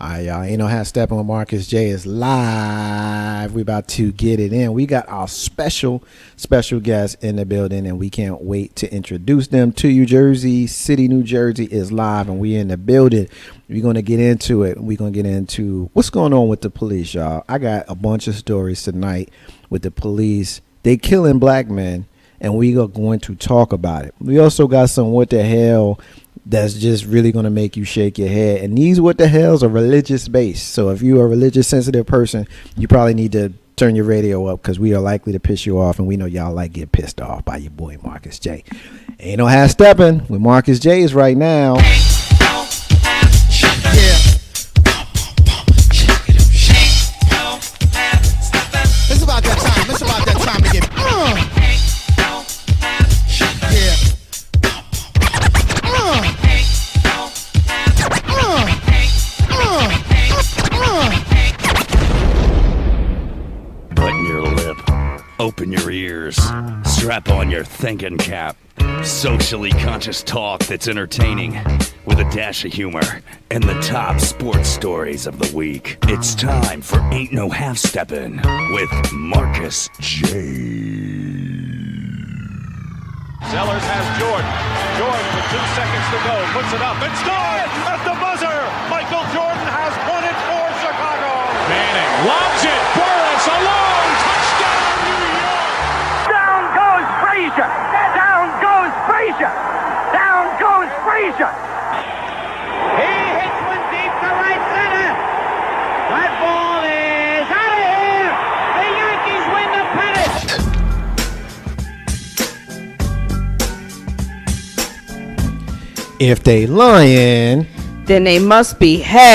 All right, y'all. Ain't no half stepping with Marcus J is live. We about to get it in. We got our special guests in the building, and we can't wait to introduce them to you. Jersey City, New Jersey is live, and we in the building. We're going to get into it. We're going to get into what's going on with the police, y'all. I got a bunch of stories tonight with the police. They killing black men, and we are going to talk about it. We also got some what the hell that's just really going to make you shake your head. And these what the hells are religious based. So if you're a religious sensitive person, you probably need to turn your radio up because we are likely to piss you off. And we know y'all like get pissed off by your boy Marcus J. Ain't no half stepping with Marcus J is right now. Yeah. It's about that time. It's about that time to get. Open your ears, strap on your thinking cap. Socially conscious talk that's entertaining with a dash of humor and the top sports stories of the week. It's time for Ain't No Half Steppin' with Marcus J. Sellers has Jordan. Jordan with 2 seconds to go. Puts it up and scores at the buzzer. Michael Jordan has won it for Chicago. Manning lobs it. Burris alone. Touchdown, New York. Down goes Frazier. Down goes Frazier. Down goes Frazier. He hits one deep to right center. That ball is out of here. The Yankees win the pennant. If they lying, then they must be half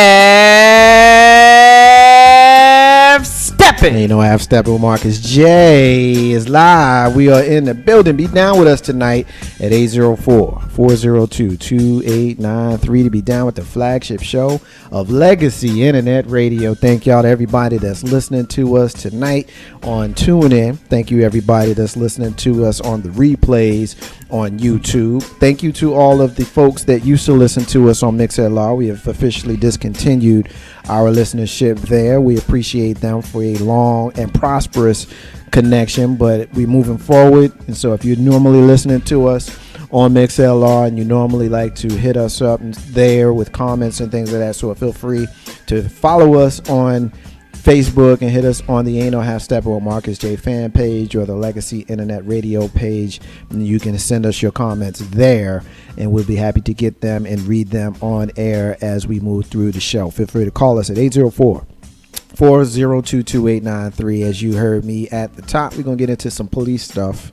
stepping. Ain't no half stepping with Marcus J is live. We are in the building. Be down with us tonight at 804-402-2893 to be down with the flagship show of Legacy Internet Radio. Thank y'all to everybody that's listening to us tonight on TuneIn. Thank you everybody that's listening to us on the replays on YouTube. Thank you to all of the folks that used to listen to us on MixLR. We have officially discontinued our listenership there. We appreciate them for a long and prosperous connection, but we're moving forward. And so if you're normally listening to us on MixLR and you normally like to hit us up there with comments and things like that, so feel free to follow us on Facebook and hit us on the Ain't No Half Stepper with Marcus J fan page or the Legacy Internet Radio page. And you can send us your comments there, and we'll be happy to get them and read them on air as we move through the show. Feel free to call us at 804-402-2893. As you heard me at the top, we're going to get into some police stuff.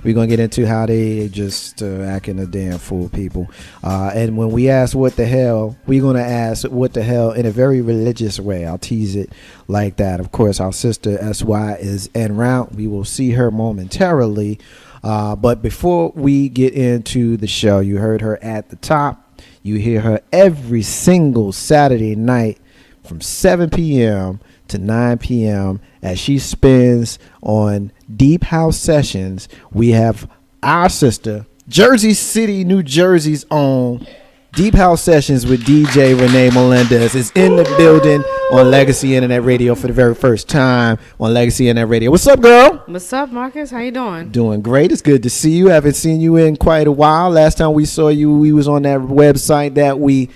We're going to get into how they just acting a damn fool, people. And when we ask what the hell, we're going to ask what the hell in a very religious way. I'll tease it like that. Of course, our sister SY is en route. We will see her momentarily. But before we get into the show, you heard her at the top. You hear her every single Saturday night from 7 p.m. to 9 p.m. as she spins on Deep House Sessions. We have our sister, Jersey City, New Jersey's own Deep House Sessions with DJ Renee Melendez is in the building on Legacy Internet Radio for the very first time on Legacy Internet Radio. What's up, girl? What's up, Marcus? How you doing? Doing great. It's good to see you. Haven't seen you in quite a while. Last time we saw you, we was on that website that we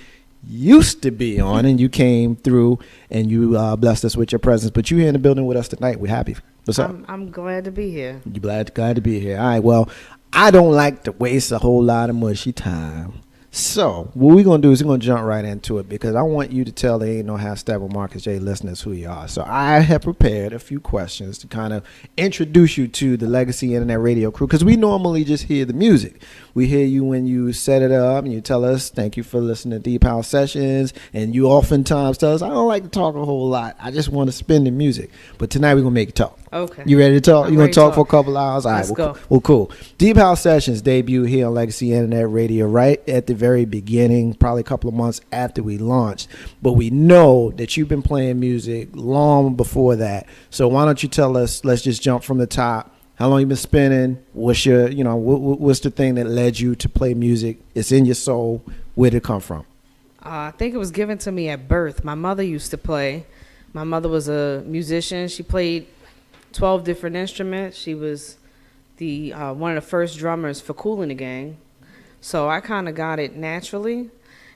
used to be on, and you came through and you blessed us with your presence. But you here in the building with us tonight. We're happy. What's up? I'm glad to be here. You glad to be here. All right. Well, I don't like to waste a whole lot of mushy time. So what we're going to do is we're going to jump right into it because I want you to tell the Ain't No Half Step with Marcus J listeners who you are. So I have prepared a few questions to kind of introduce you to the Legacy Internet Radio crew because we normally just hear the music. We hear you when you set it up and you tell us, thank you for listening to Deep House Sessions. And you oftentimes tell us, I don't like to talk a whole lot. I just want to spin the music. But tonight we're going to make you talk. Okay. You ready to talk? You going to talk for a talk. couple hours? All right. Let's go. Well, cool. Deep House Sessions debut here on Legacy Internet Radio right at the very beginning, probably a couple of months after we launched. But we know that you've been playing music long before that. So why don't you tell us, let's just jump from the top. How long you been spinning? What's your, what's the thing that led you to play music? It's in your soul. Where did it come from? I think it was given to me at birth. My mother used to play. My mother was a musician. She played 12 different instruments. She was the one of the first drummers for Kool and the Gang. So I kind of got it naturally,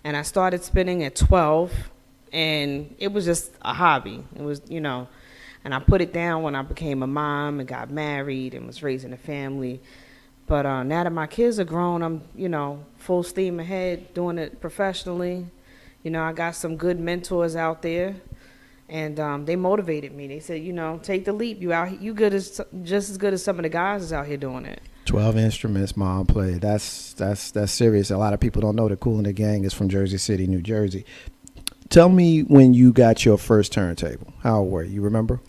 and I started spinning at 12, and it was just a hobby. It was, and I put it down when I became a mom and got married and was raising a family. But now that my kids are grown, I'm, full steam ahead doing it professionally. I got some good mentors out there, and they motivated me. They said, take the leap. You just as good as some of the guys is out here doing it. 12 instruments mom played. That's serious. A lot of people don't know that Kool and the Gang is from Jersey City, New Jersey. Tell me when you got your first turntable. How old were you? Remember?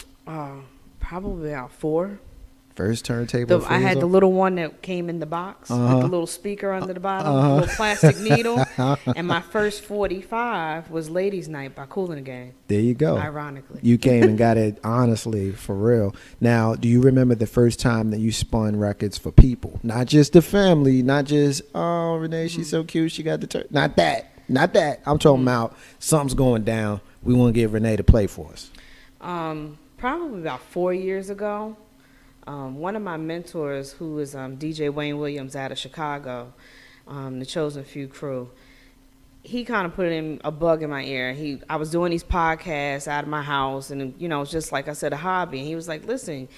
Probably about 4. First turntable. I had the little one that came in the box with the little speaker under the bottom, a little plastic needle. And my first 45 was Ladies Night by Kool and the Gang. There you go. Ironically. You came and got it honestly, for real. Now, do you remember the first time that you spun records for people? Not just the family, not just, oh, Renee, she's so cute, she got the turn. Not that. I'm talking about something's going down. We want to get Renee to play for us. Probably about 4 years ago. One of my mentors, who is DJ Wayne Williams out of Chicago, the Chosen Few crew, he kind of put in a bug in my ear. I was doing these podcasts out of my house, and it's just like I said, a hobby. And he was like, "Listen,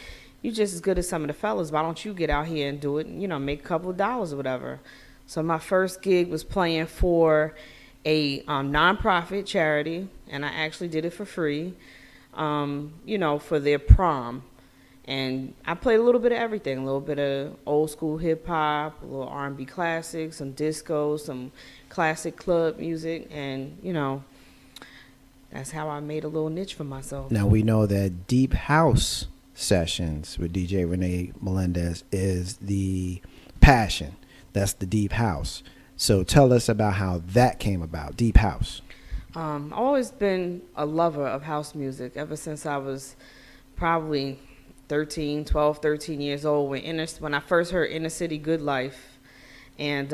you just as good as some of the fellas. Why don't you get out here and do it? And, make a couple of dollars or whatever." So my first gig was playing for a nonprofit charity, and I actually did it for free. For their prom. And I played a little bit of everything, a little bit of old school hip hop, a little R&B classics, some disco, some classic club music, and that's how I made a little niche for myself. Now we know that Deep House sessions with DJ Renee Melendez is the passion. That's the Deep House. So tell us about how that came about, Deep House. I've always been a lover of house music ever since I was probably 12, 13 years old when I first heard Inner City Good Life. And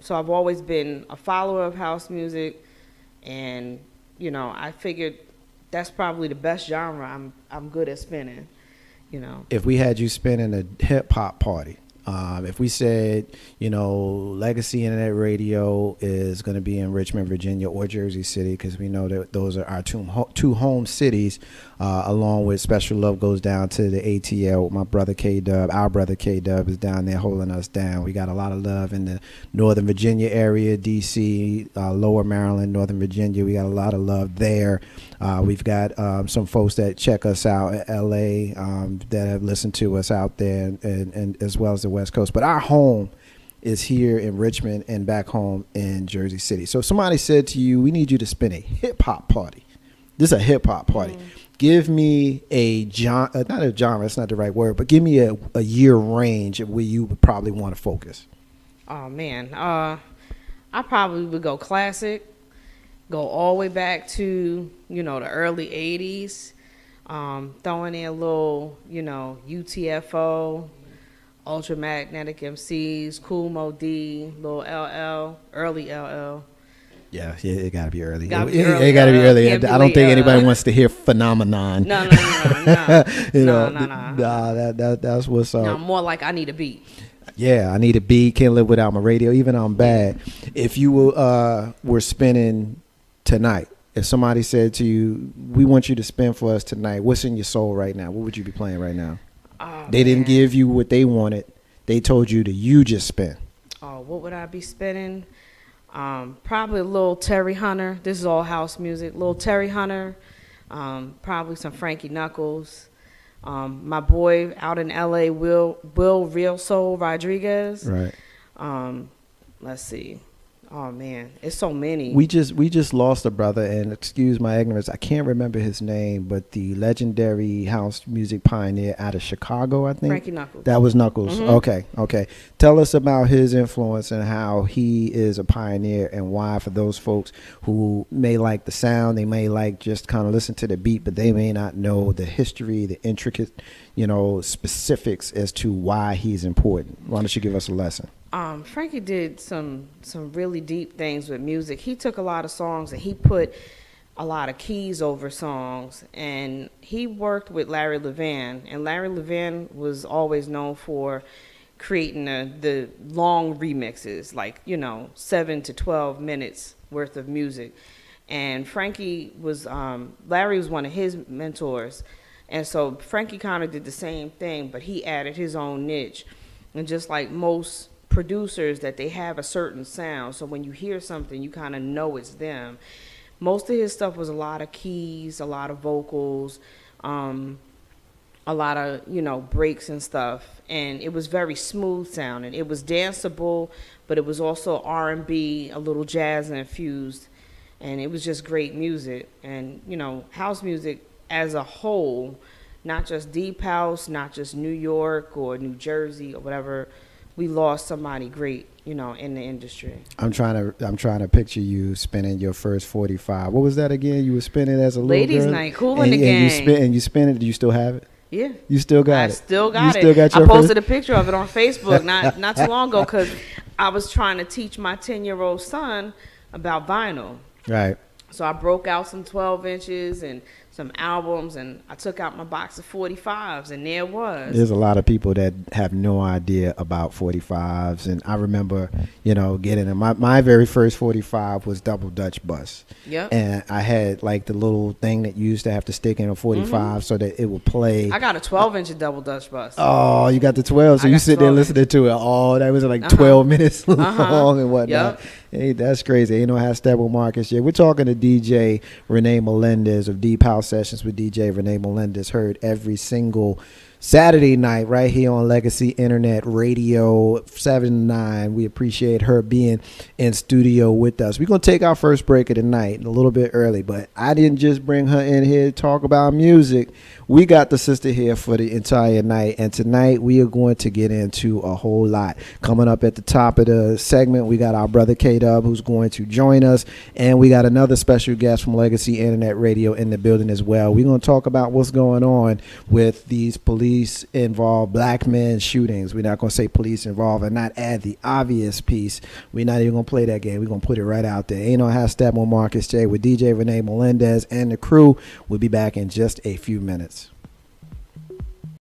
so I've always been a follower of house music, and I figured that's probably the best genre I'm good at spinning. If we had you spinning a hip hop party, if we said, Legacy Internet Radio is going to be in Richmond, Virginia, or Jersey City, because we know that those are our two home cities, along with Special Love goes down to the ATL. My brother K-Dub, our brother K-Dub is down there holding us down. We got a lot of love in the Northern Virginia area, D.C., Lower Maryland, Northern Virginia. We got a lot of love there. We've got some folks that check us out at L.A. That have listened to us out there, and as well as the West Coast. But our home is here in Richmond and back home in Jersey City. So if somebody said to you, we need you to spin a hip-hop party. This is a hip-hop party. Give me a genre, not a genre, that's not the right word, but give me a year range of where you would probably want to focus. Oh, man. I probably would go classic, go all the way back to, the early 80s, throwing in a little, UTFO, Ultramagnetic MCs, Cool Mo D, little LL, early LL. Yeah, it got to be early. It got to be early. I don't think anybody wants to hear Phenomenon. No. That's what's up. No, more like I need a beat. Yeah, I need a beat. Can't live without my radio. Even I'm bad. If you were spinning tonight, if somebody said to you, we want you to spin for us tonight, what's in your soul right now? What would you be playing right now? They didn't give you what they wanted. They told you you just spin. Oh, what would I be spinning? Probably a little Terry Hunter. This is all house music. Little Terry Hunter. Probably some Frankie Knuckles. My boy out in L.A., Will Real Soul Rodriguez. Right. Let's see. Oh man, it's so many. We just lost a brother, and excuse my ignorance, I can't remember his name, but the legendary house music pioneer out of Chicago, I think. Frankie Knuckles. That was Knuckles. Mm-hmm. Okay. Tell us about his influence and how he is a pioneer, and why, for those folks who may like the sound, they may like just kind of listen to the beat, but they may not know the history, the intricate, specifics as to why he's important. Why don't you give us a lesson? Frankie did some really deep things with music. He took a lot of songs and he put a lot of keys over songs, and he worked with Larry Levan, and Larry Levan was always known for creating the long remixes, like 7 to 12 minutes worth of music. And Frankie was Larry was one of his mentors, and so Frankie kind of did the same thing, but he added his own niche. And just like most producers, that they have a certain sound, so when you hear something you kind of know it's them. Most of his stuff was a lot of keys, a lot of vocals, a lot of, breaks and stuff. And it was very smooth sounding. It was danceable, but it was also R&B, a little jazz infused. And it was just great music. And, house music as a whole, not just deep house, not just New York or New Jersey or whatever, we lost somebody great, in the industry. I'm trying to picture you spinning your first 45. What was that again? You were spinning as a little Ladies' girl? night, Cool in the Gang. And you spin it. Do you still have it? Yeah. You still got it? I still got you it. Still got your I posted a picture of it on Facebook not too long ago because I was trying to teach my 10-year-old son about vinyl. Right. So I broke out some 12 inches and some albums, and I took out my box of 45s, and there it was. There's a lot of people that have no idea about 45s, and I remember, getting them. My very first 45 was Double Dutch Bus. Yep. And I had like the little thing that you used to have to stick in a 45 so that it would play. I got a 12-inch Double Dutch Bus. Oh, you got the 12, so you sit there listening to it. Oh, that was like 12 minutes long and whatnot. Yep. Hey, that's crazy. Ain't no hashtag with Marcus yet. We're talking to DJ Renee Melendez of Deep House Sessions with DJ Renee Melendez. Heard every single Saturday night right here on Legacy Internet Radio 7 to 9. We appreciate her being in studio with us. We're going to take our first break of the night a little bit early, but I didn't just bring her in here to talk about music. We got the sister here for the entire night, and tonight we are going to get into a whole lot. Coming up at the top of the segment, we got our brother K-Dub who's going to join us, and we got another special guest from Legacy Internet Radio in the building as well. We're going to talk about what's going on with these police-involved black men shootings. We're not going to say police involved and not add the obvious piece. We're not even going to play that game. We're going to put it right out there. Ain't no hashtag with Marcus J with DJ Renee Melendez and the crew. We'll be back in just a few minutes.